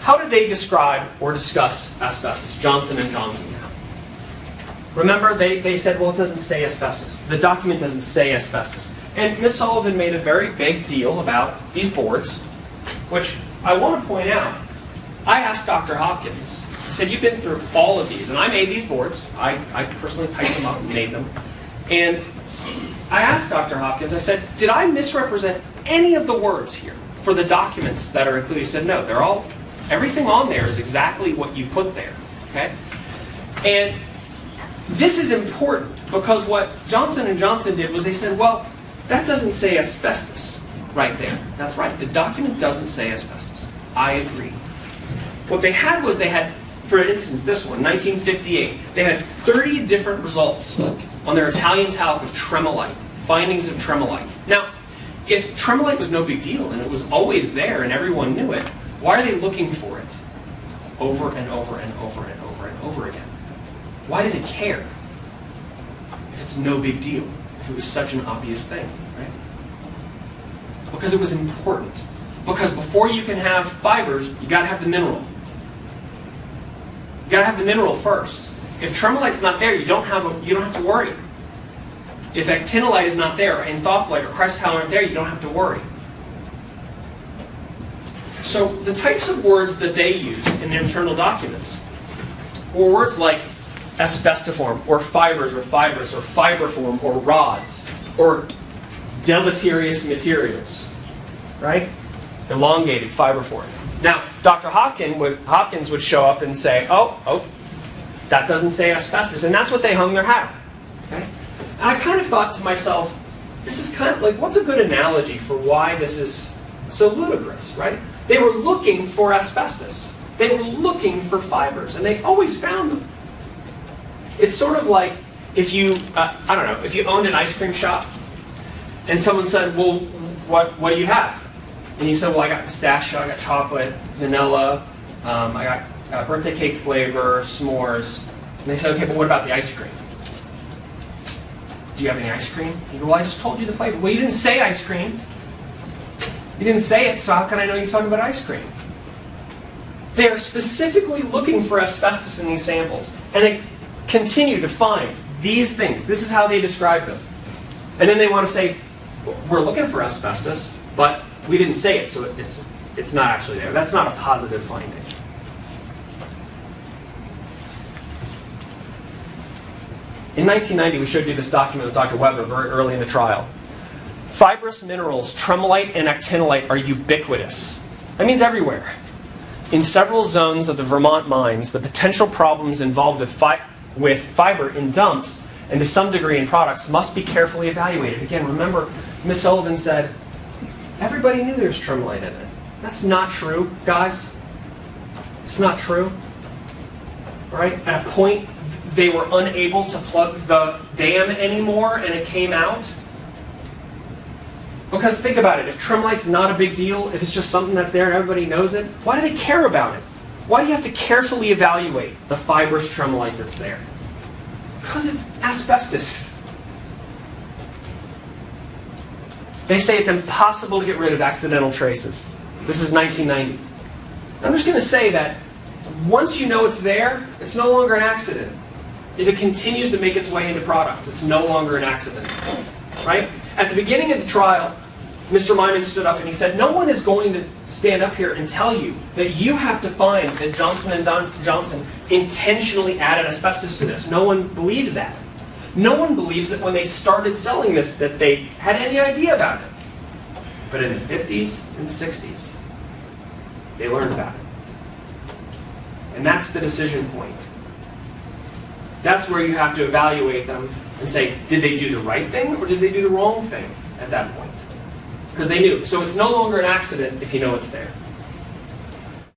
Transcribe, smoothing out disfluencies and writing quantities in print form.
how do they describe or discuss asbestos? Johnson & Johnson now. Remember, they said, well, it doesn't say asbestos. The document doesn't say asbestos. And Ms. Sullivan made a very big deal about these boards, which I want to point out. I asked Dr. Hopkins, I said, you've been through all of these, and I made these boards. I personally typed them up and made them. And I asked Dr. Hopkins, I said, did I misrepresent any of the words here for the documents that are included? He said, no, they're all, everything on there is exactly what you put there, okay? And this is important because what Johnson & Johnson did was they said, well, that doesn't say asbestos right there. That's right, the document doesn't say asbestos. I agree. What they had was they had, for instance, this one, 1958, they had 30 different results on their Italian talc of tremolite, findings of tremolite. Now, if tremolite was no big deal and it was always there and everyone knew it, why are they looking for it over and over and over and over and over again? Why do they care if it's no big deal, if it was such an obvious thing, right? Because it was important. Because before you can have fibers, you got to have the mineral. You got to have the mineral first. If tremolite's not there, you don't have to worry. If actinolite is not there, and anthophyllite or chrysotile aren't there, you don't have to worry. So the types of words that they used in their internal documents were words like asbestiform, or fibers, or fiberform, or rods, or deleterious materials, right? Elongated fiberform. Now, Dr. Hopkins would show up and say, oh, that doesn't say asbestos, and that's what they hung their hat on. Okay? And I kind of thought to myself, this is kind of like, what's a good analogy for why this is so ludicrous, right? They were looking for asbestos. They were looking for fibers, and they always found them. It's sort of like if you, I don't know, if you owned an ice cream shop, and someone said, well, what do you have? And you said, well, I got pistachio, I got chocolate, vanilla, I got birthday cake flavor, s'mores. And they said, okay, but what about the ice cream? Do you have any ice cream? You go, well, I just told you the flavor. Well, you didn't say ice cream. You didn't say it, so how can I know you're talking about ice cream? They are specifically looking for asbestos in these samples. And they continue to find these things. This is how they describe them. And then they want to say, we're looking for asbestos, but we didn't say it, so it's not actually there. That's not a positive finding. In 1990, we showed you this document with Dr. Weber very early in the trial. Fibrous minerals, tremolite and actinolite, are ubiquitous. That means everywhere. In several zones of the Vermont mines, the potential problems involved with fiber in dumps and to some degree in products must be carefully evaluated. Again, remember, Ms. Sullivan said, everybody knew there was tremolite in it. That's not true, guys. It's not true. Right? At a point, they were unable to plug the dam anymore and it came out. Because think about it, if tremolite's not a big deal, if it's just something that's there and everybody knows it, why do they care about it? Why do you have to carefully evaluate the fibrous tremolite that's there? Because it's asbestos. They say it's impossible to get rid of accidental traces. This is 1990. I'm just going to say that once you know it's there, it's no longer an accident. If it continues to make its way into products, it's no longer an accident. Right? At the beginning of the trial, Mr. Myman stood up and he said, no one is going to stand up here and tell you that you have to find that Johnson & Johnson intentionally added asbestos to this. No one believes that. No one believes that when they started selling this that they had any idea about it. But in the 50s and 60s, they learned about it. And that's the decision point. That's where you have to evaluate them and say, did they do the right thing or did they do the wrong thing at that point? Because they knew. So it's no longer an accident if you know it's there.